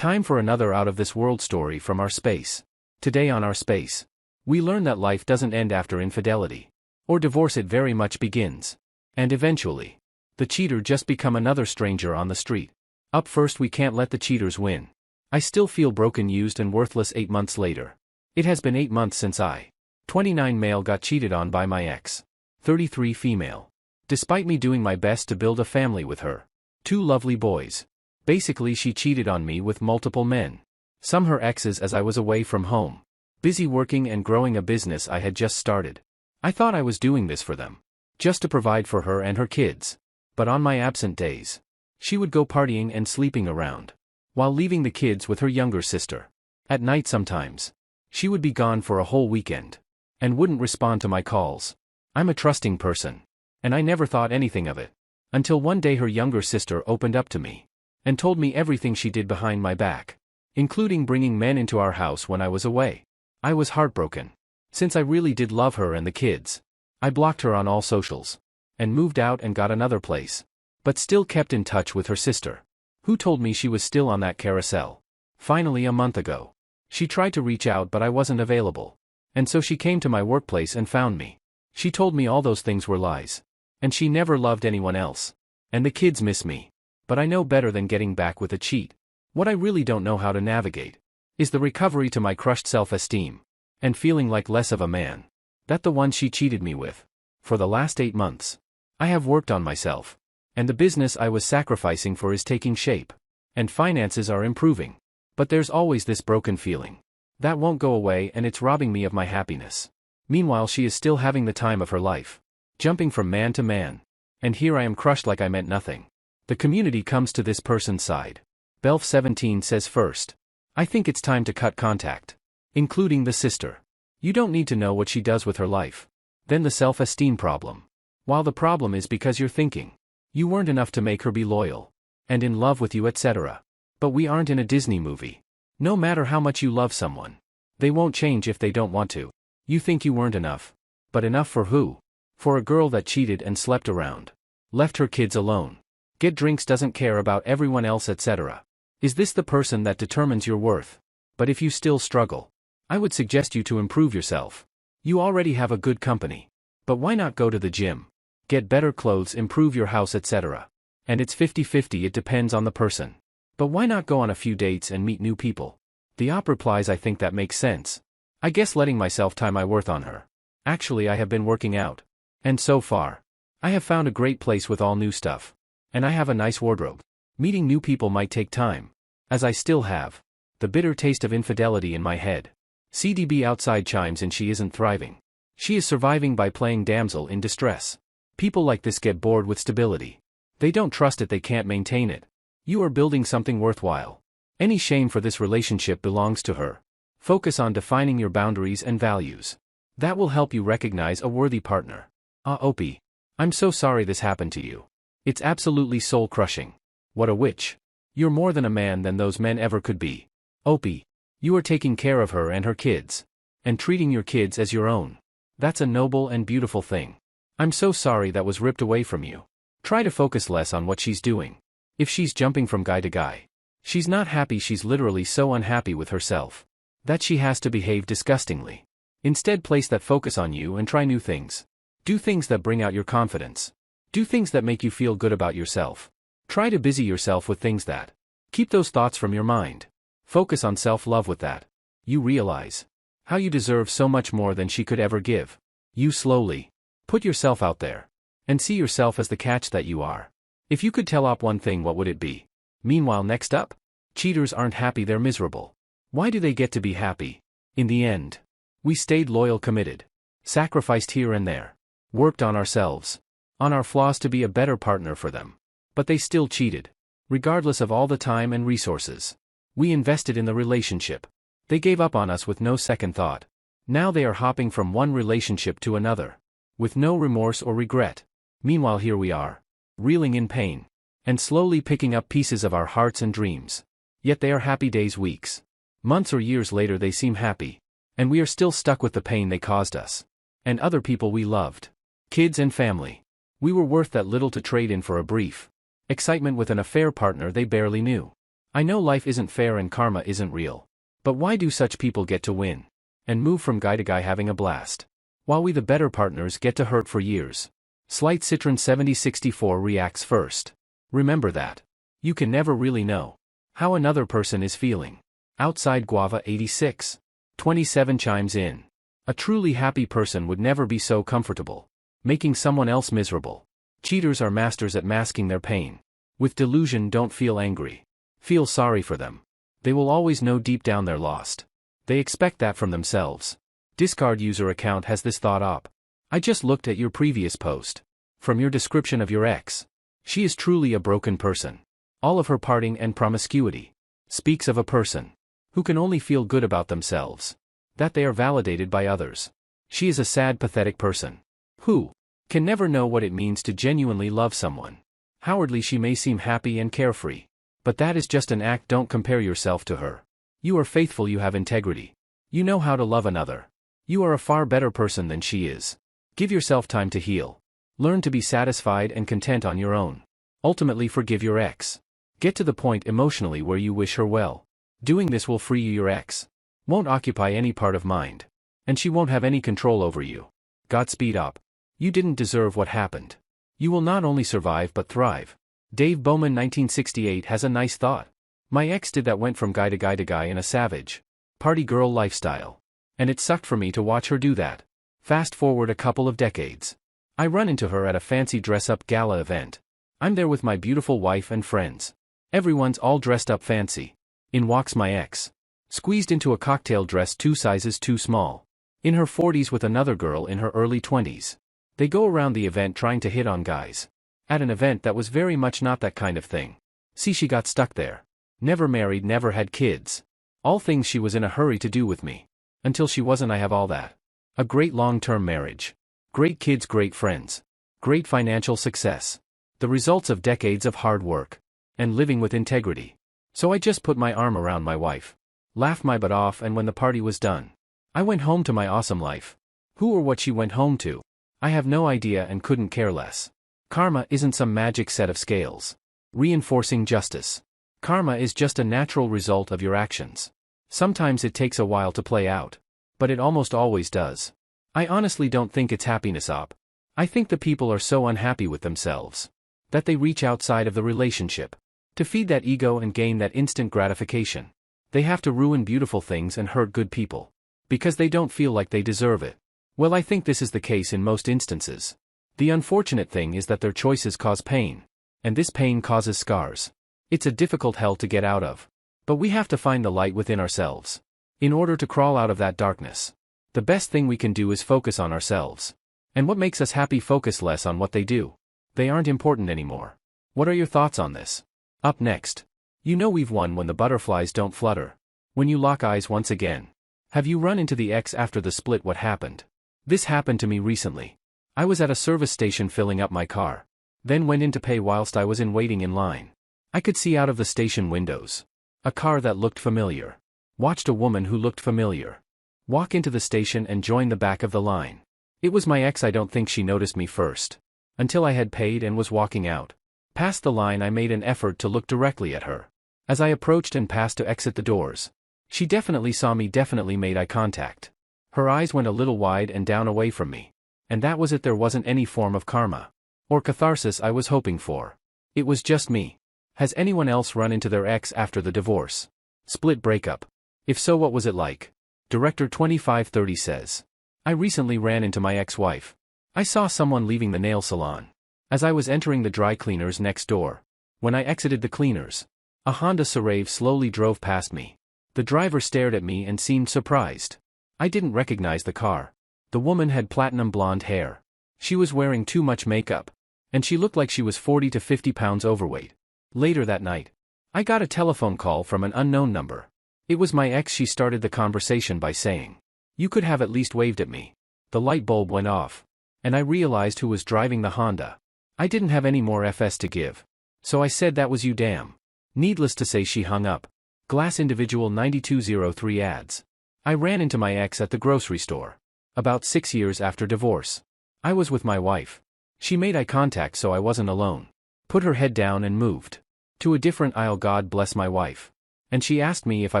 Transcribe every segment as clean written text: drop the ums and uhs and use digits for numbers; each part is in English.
Time for another out-of-this-world story from our space. Today on our space, we learn that life doesn't end after infidelity. Or divorce, it very much begins. And eventually, the cheater just become another stranger on the street. Up first, we can't let the cheaters win. I still feel broken, used and worthless 8 months later. It has been 8 months since I, 29 male, got cheated on by my ex, 33 female. Despite me doing my best to build a family with her. 2 lovely boys. Basically, she cheated on me with multiple men. Some her exes, as I was away from home. Busy working and growing a business I had just started. I thought I was doing this for them. Just to provide for her and her kids. But on my absent days, she would go partying and sleeping around. While leaving the kids with her younger sister. At night sometimes. She would be gone for a whole weekend. And wouldn't respond to my calls. I'm a trusting person. And I never thought anything of it. Until one day her younger sister opened up to me. And told me everything she did behind my back. Including bringing men into our house when I was away. I was heartbroken. Since I really did love her and the kids. I blocked her on all socials. And moved out and got another place. But still kept in touch with her sister. Who told me she was still on that carousel. Finally, a month ago. She tried to reach out, but I wasn't available. And so she came to my workplace and found me. She told me all those things were lies. And she never loved anyone else. And the kids miss me. But I know better than getting back with a cheat. What I really don't know how to navigate is the recovery to my crushed self-esteem. And feeling like less of a man. That the one she cheated me with. For the last 8 months. I have worked on myself. And the business I was sacrificing for is taking shape. And finances are improving. But there's always this broken feeling. That won't go away, and it's robbing me of my happiness. Meanwhile, she is still having the time of her life. Jumping from man to man. And here I am crushed like I meant nothing. The community comes to this person's side. Belf17 says first. I think it's time to cut contact. Including the sister. You don't need to know what she does with her life. Then the self-esteem problem. While the problem is because you're thinking. You weren't enough to make her be loyal. And in love with you, etc. But we aren't in a Disney movie. No matter how much you love someone. They won't change if they don't want to. You think you weren't enough. But enough for who? For a girl that cheated and slept around. Left her kids alone. Get drinks, doesn't care about everyone else, etc. Is this the person that determines your worth? But if you still struggle, I would suggest you to improve yourself. You already have a good company. But why not go to the gym? Get better clothes, improve your house, etc. And it's 50-50, it depends on the person. But why not go on a few dates and meet new people? The op replies, I think that makes sense. I guess letting myself tie my worth on her. Actually, I have been working out. And so far, I have found a great place with all new stuff. And I have a nice wardrobe. Meeting new people might take time. As I still have the bitter taste of infidelity in my head. CDB outside chimes in, she isn't thriving. She is surviving by playing damsel in distress. People like this get bored with stability. They don't trust it, they can't maintain it. You are building something worthwhile. Any shame for this relationship belongs to her. Focus on defining your boundaries and values. That will help you recognize a worthy partner. Opie. I'm so sorry this happened to you. It's absolutely soul-crushing. What a witch. You're more than a man than those men ever could be. Opie. You are taking care of her and her kids. And treating your kids as your own. That's a noble and beautiful thing. I'm so sorry that was ripped away from you. Try to focus less on what she's doing. If she's jumping from guy to guy. She's not happy, she's literally so unhappy with herself. That she has to behave disgustingly. Instead, place that focus on you and try new things. Do things that bring out your confidence. Do things that make you feel good about yourself. Try to busy yourself with things that keep those thoughts from your mind. Focus on self-love with that. You realize how you deserve so much more than she could ever give. You slowly put yourself out there and see yourself as the catch that you are. If you could tell Op one thing, what would it be? Meanwhile, next up, cheaters aren't happy, they're miserable. Why do they get to be happy? In the end, we stayed loyal, committed, sacrificed here and there, worked on ourselves, on our flaws to be a better partner for them. But they still cheated. Regardless of all the time and resources we invested in the relationship. They gave up on us with no second thought. Now they are hopping from one relationship to another. With no remorse or regret. Meanwhile, here we are. Reeling in pain. And slowly picking up pieces of our hearts and dreams. Yet they are happy days, weeks. Months or years later they seem happy. And we are still stuck with the pain they caused us. And other people we loved. Kids and family. We were worth that little to trade in for a brief excitement with an affair partner they barely knew. I know life isn't fair and karma isn't real. But why do such people get to win and move from guy to guy having a blast, while we the better partners get to hurt for years? Slight Citron 7064 reacts first. Remember that. You can never really know how another person is feeling. Outside Guava 86. 27 chimes in. A truly happy person would never be so comfortable making someone else miserable. Cheaters are masters at masking their pain. With delusion, don't feel angry. Feel sorry for them. They will always know deep down they're lost. They expect that from themselves. Discard user account has this thought op. I just looked at your previous post. From your description of your ex. She is truly a broken person. All of her partying and promiscuity speaks of a person who can only feel good about themselves, that they are validated by others. She is a sad, pathetic person who can never know what it means to genuinely love someone. Outwardly she may seem happy and carefree, but that is just an act. Don't compare yourself to her. You are faithful, you have integrity. You know how to love another. You are a far better person than she is. Give yourself time to heal. Learn to be satisfied and content on your own. Ultimately forgive your ex. Get to the point emotionally where you wish her well. Doing this will free you. Your ex won't occupy any part of mind. And she won't have any control over you. Godspeed up. You didn't deserve what happened. You will not only survive but thrive. Dave Bowman 1968 has a nice thought. My ex did that, went from guy to guy to guy in a savage party girl lifestyle. And it sucked for me to watch her do that. Fast forward a couple of decades. I run into her at a fancy dress-up gala event. I'm there with my beautiful wife and friends. Everyone's all dressed up fancy. In walks my ex. Squeezed into a cocktail dress 2 sizes too small. In her 40s with another girl in her early 20s. They go around the event trying to hit on guys. At an event that was very much not that kind of thing. See, she got stuck there. Never married, never had kids. All things she was in a hurry to do with me. Until she wasn't. I have all that. A great long-term marriage. Great kids, great friends. Great financial success. The results of decades of hard work. And living with integrity. So I just put my arm around my wife. Laughed my butt off, and when the party was done, I went home to my awesome life. Who or what she went home to, I have no idea and couldn't care less. Karma isn't some magic set of scales reinforcing justice. Karma is just a natural result of your actions. Sometimes it takes a while to play out. But it almost always does. I honestly don't think it's happiness op. I think the people are so unhappy with themselves that they reach outside of the relationship to feed that ego and gain that instant gratification. They have to ruin beautiful things and hurt good people because they don't feel like they deserve it. Well, I think this is the case in most instances. The unfortunate thing is that their choices cause pain, and this pain causes scars. It's a difficult hell to get out of. But we have to find the light within ourselves in order to crawl out of that darkness. The best thing we can do is focus on ourselves. And what makes us happy, focus less on what they do. They aren't important anymore. What are your thoughts on this? Up next. You know we've won when the butterflies don't flutter. When you lock eyes once again. Have you run into the ex after the split? What happened? This happened to me recently. I was at a service station filling up my car. Then went in to pay. Whilst I was waiting in line, I could see out of the station windows a car that looked familiar. Watched a woman who looked familiar walk into the station and join the back of the line. It was my ex. I don't think she noticed me first until I had paid and was walking out. Past the line, I made an effort to look directly at her. As I approached and passed to exit the doors, she definitely saw me, definitely made eye contact. Her eyes went a little wide and down away from me. And that was it. There wasn't any form of karma or catharsis I was hoping for. It was just me. Has anyone else run into their ex after the divorce, split, breakup? If so, what was it like? Director 2530 says, I recently ran into my ex-wife. I saw someone leaving the nail salon as I was entering the dry cleaners next door. When I exited the cleaners, a Honda Cerave slowly drove past me. The driver stared at me and seemed surprised. I didn't recognize the car. The woman had platinum blonde hair. She was wearing too much makeup. And she looked like she was 40 to 50 pounds overweight. Later that night, I got a telephone call from an unknown number. It was my ex. She started the conversation by saying, "You could have at least waved at me." The light bulb went off. And I realized who was driving the Honda. I didn't have any more FS to give. So I said, "That was you, damn." Needless to say, she hung up. Glass Individual 9203 adds. I ran into my ex at the grocery store. About 6 years after divorce. I was with my wife. She made eye contact, so I wasn't alone. Put her head down and moved. To a different aisle, God bless my wife. And she asked me if I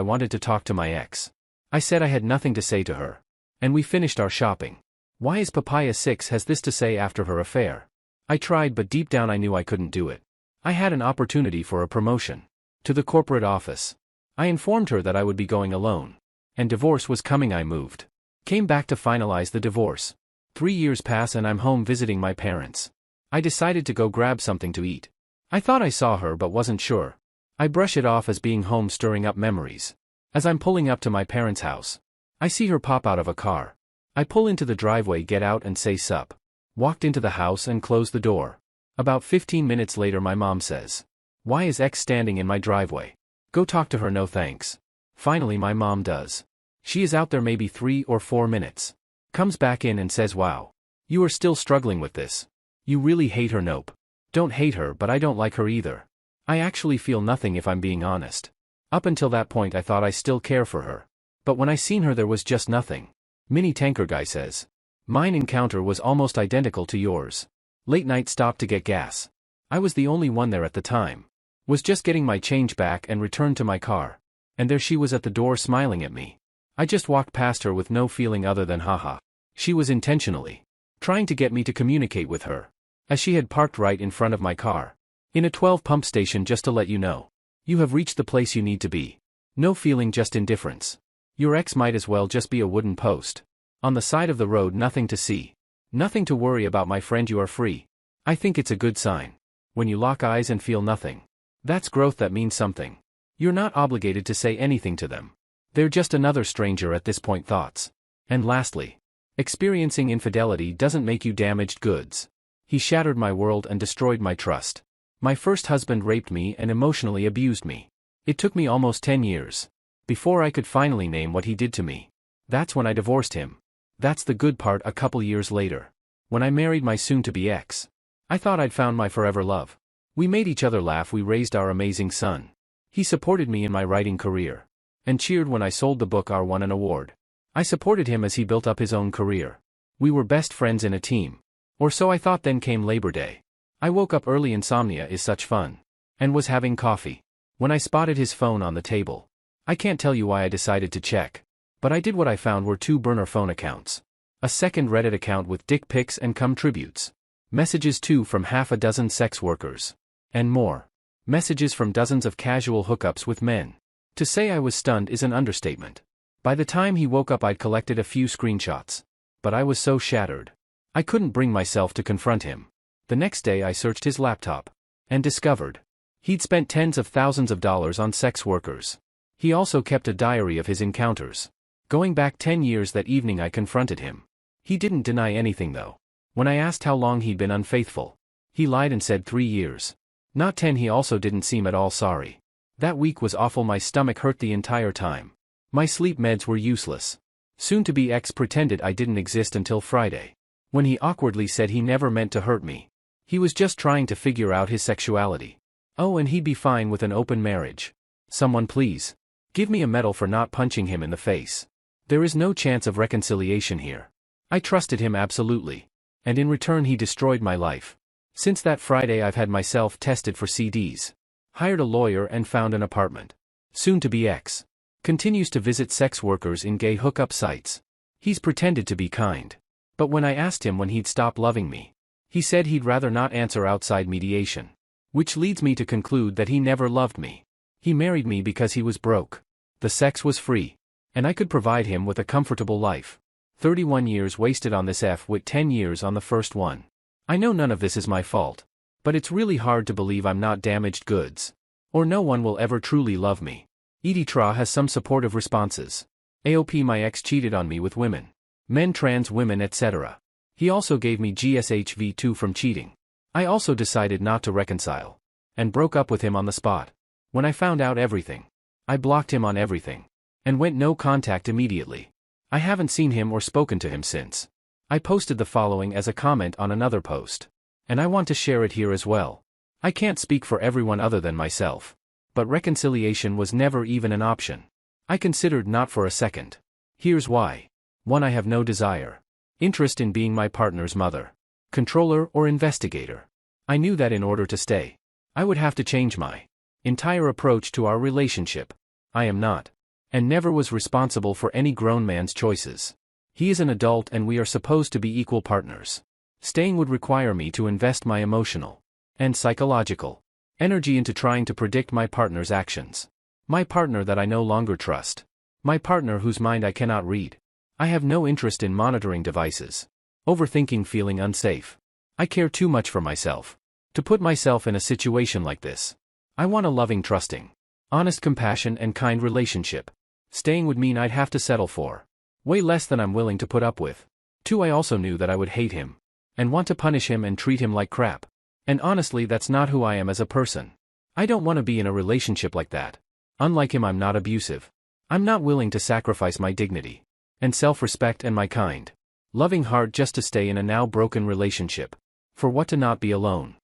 wanted to talk to my ex. I said I had nothing to say to her. And we finished our shopping. Why is Papaya 6 has this to say after her affair? I tried, but deep down I knew I couldn't do it. I had an opportunity for a promotion. To the corporate office. I informed her that I would be going alone. And divorce was coming. I moved. Came back to finalize the divorce. 3 years pass and I'm home visiting my parents. I decided to go grab something to eat. I thought I saw her but wasn't sure. I brush it off as being home, stirring up memories. As I'm pulling up to my parents' house, I see her pop out of a car. I pull into the driveway, get out and say sup. Walked into the house and closed the door. About 15 minutes later my mom says, "Why is X standing in my driveway? Go talk to her." No thanks. Finally my mom does. She is out there maybe 3 or 4 minutes. Comes back in and says, "Wow. You are still struggling with this. You really hate her." Nope. Don't hate her, but I don't like her either. I actually feel nothing if I'm being honest. Up until that point I thought I still care for her. But when I seen her there was just nothing. Mini Tanker Guy says, "Mine encounter was almost identical to yours. Late night, stopped to get gas. I was the only one there at the time. Was just getting my change back and returned to my car. And there she was at the door smiling at me. I just walked past her with no feeling other than haha. She was intentionally trying to get me to communicate with her, as she had parked right in front of my car. In a 12 pump station, just to let you know. You have reached the place you need to be. No feeling, just indifference. Your ex might as well just be a wooden post. On the side of the road, nothing to see. Nothing to worry about, my friend, you are free. I think it's a good sign. When you lock eyes and feel nothing. That's growth, that means something. You're not obligated to say anything to them. They're just another stranger at this point. Thoughts. And lastly, experiencing infidelity doesn't make you damaged goods. He shattered my world and destroyed my trust. My first husband raped me and emotionally abused me. It took me almost 10 years before I could finally name what he did to me. That's when I divorced him. That's the good part. A couple years later, when I married my soon-to-be ex, I thought I'd found my forever love. We made each other laugh, we raised our amazing son. He supported me in my writing career, and cheered when I sold the book or won an award. I supported him as he built up his own career. We were best friends in a team. Or so I thought. Then came Labor Day. I woke up early, insomnia is such fun. And was having coffee when I spotted his phone on the table. I can't tell you why I decided to check. But I did. What I found were 2 burner phone accounts. A second Reddit account with dick pics and cum tributes. Messages too from half a dozen sex workers. And more. Messages from dozens of casual hookups with men. To say I was stunned is an understatement. By the time he woke up I'd collected a few screenshots. But I was so shattered. I couldn't bring myself to confront him. The next day I searched his laptop. And discovered he'd spent tens of thousands of dollars on sex workers. He also kept a diary of his encounters. Going back 10 years. That evening I confronted him. He didn't deny anything though. When I asked how long he'd been unfaithful, he lied and said 3 years. Not 10. He also didn't seem at all sorry. That week was awful. My stomach hurt the entire time. My sleep meds were useless. Soon-to-be ex pretended I didn't exist until Friday, when he awkwardly said he never meant to hurt me. He was just trying to figure out his sexuality. Oh, and he'd be fine with an open marriage. Someone please give me a medal for not punching him in the face. There is no chance of reconciliation here. I trusted him absolutely. And in return he destroyed my life. Since that Friday I've had myself tested for CDs. Hired a lawyer and found an apartment. Soon-to-be ex continues to visit sex workers in gay hookup sites. He's pretended to be kind. But when I asked him when he'd stop loving me, he said he'd rather not answer outside mediation. Which leads me to conclude that he never loved me. He married me because he was broke. The sex was free. And I could provide him with a comfortable life. 31 years wasted on this F with 10 years on the first one. I know none of this is my fault. But it's really hard to believe I'm not damaged goods. Or no one will ever truly love me. Edie Tra has some supportive responses. AOP, my ex cheated on me with women. Men, trans women, etc. He also gave me GSHV2 from cheating. I also decided not to reconcile. And broke up with him on the spot. When I found out everything, I blocked him on everything. And went no contact immediately. I haven't seen him or spoken to him since. I posted the following as a comment on another post. And I want to share it here as well. I can't speak for everyone other than myself. But reconciliation was never even an option. I considered not for a second. Here's why. 1. I have no desire, interest in being my partner's mother, controller or investigator. I knew that in order to stay, I would have to change my entire approach to our relationship. I am not, and never was responsible for any grown man's choices. He is an adult and we are supposed to be equal partners. Staying would require me to invest my emotional and psychological energy into trying to predict my partner's actions. My partner that I no longer trust. My partner whose mind I cannot read. I have no interest in monitoring devices. Overthinking, feeling unsafe. I care too much for myself to put myself in a situation like this. I want a loving, trusting, honest, compassion and kind relationship. Staying would mean I'd have to settle for way less than I'm willing to put up with. 2. I also knew that I would hate him and want to punish him and treat him like crap. And honestly, that's not who I am as a person. I don't want to be in a relationship like that. Unlike him, I'm not abusive. I'm not willing to sacrifice my dignity and self-respect and my kind, loving heart just to stay in a now broken relationship. For what, to not be alone?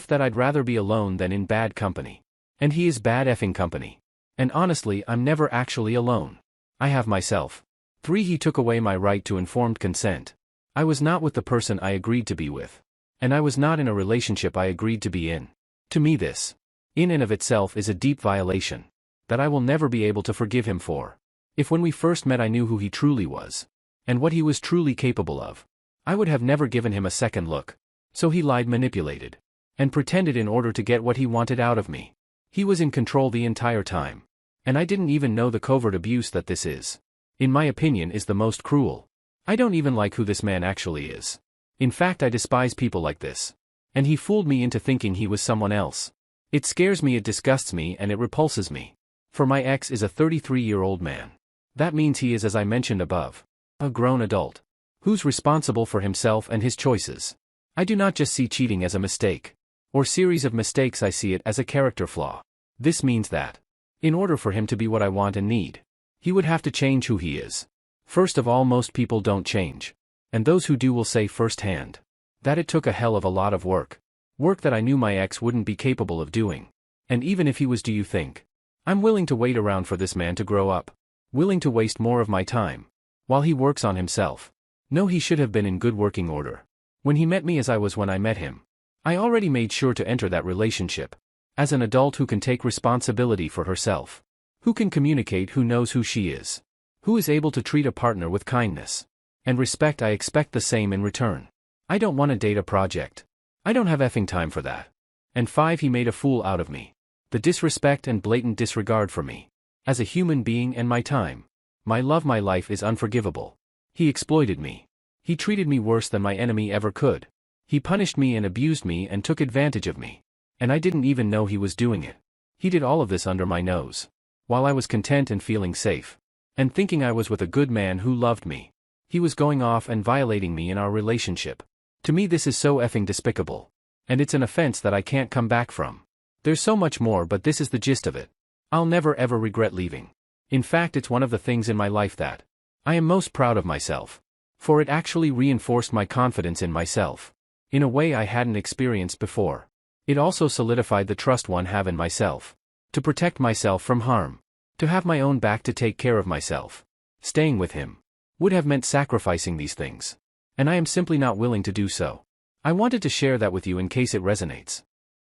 That I'd rather be alone than in bad company. And he is bad effing company. And honestly, I'm never actually alone. I have myself. 3. He took away my right to informed consent. I was not with the person I agreed to be with. And I was not in a relationship I agreed to be in. To me, this, in and of itself, is a deep violation that I will never be able to forgive him for. If when we first met I knew who he truly was, and what he was truly capable of, I would have never given him a second look. So he lied, manipulated, and pretended in order to get what he wanted out of me. He was in control the entire time. And I didn't even know the covert abuse that this is, in my opinion, is the most cruel. I don't even like who this man actually is. In fact, I despise people like this. And he fooled me into thinking he was someone else. It scares me, it disgusts me, and it repulses me. For my ex is a 33-year-old man. That means he is, as I mentioned above, a grown adult who's responsible for himself and his choices. I do not just see cheating as a mistake or series of mistakes, I see it as a character flaw. This means that, in order for him to be what I want and need, he would have to change who he is. First of all, most people don't change. And those who do will say firsthand that it took a hell of a lot of work. Work that I knew my ex wouldn't be capable of doing. And even if he was, do you think I'm willing to wait around for this man to grow up? Willing to waste more of my time while he works on himself? No, he should have been in good working order when he met me as I was when I met him. I already made sure to enter that relationship as an adult who can take responsibility for herself, who can communicate, who knows who she is, who is able to treat a partner with kindness and respect. I expect the same in return. I don't want to date a project. I don't have effing time for that. And 5. He made a fool out of me. The disrespect and blatant disregard for me as a human being and my time, my love, my life is unforgivable. He exploited me. He treated me worse than my enemy ever could. He punished me and abused me and took advantage of me. And I didn't even know he was doing it. He did all of this under my nose, while I was content and feeling safe, and thinking I was with a good man who loved me. He was going off and violating me in our relationship. To me, this is so effing despicable. And it's an offense that I can't come back from. There's so much more, but this is the gist of it. I'll never ever regret leaving. In fact, it's one of the things in my life that I am most proud of myself. For it actually reinforced my confidence in myself in a way I hadn't experienced before. It also solidified the trust one have in myself to protect myself from harm, to have my own back, to take care of myself. Staying with him would have meant sacrificing these things. And I am simply not willing to do so. I wanted to share that with you in case it resonates.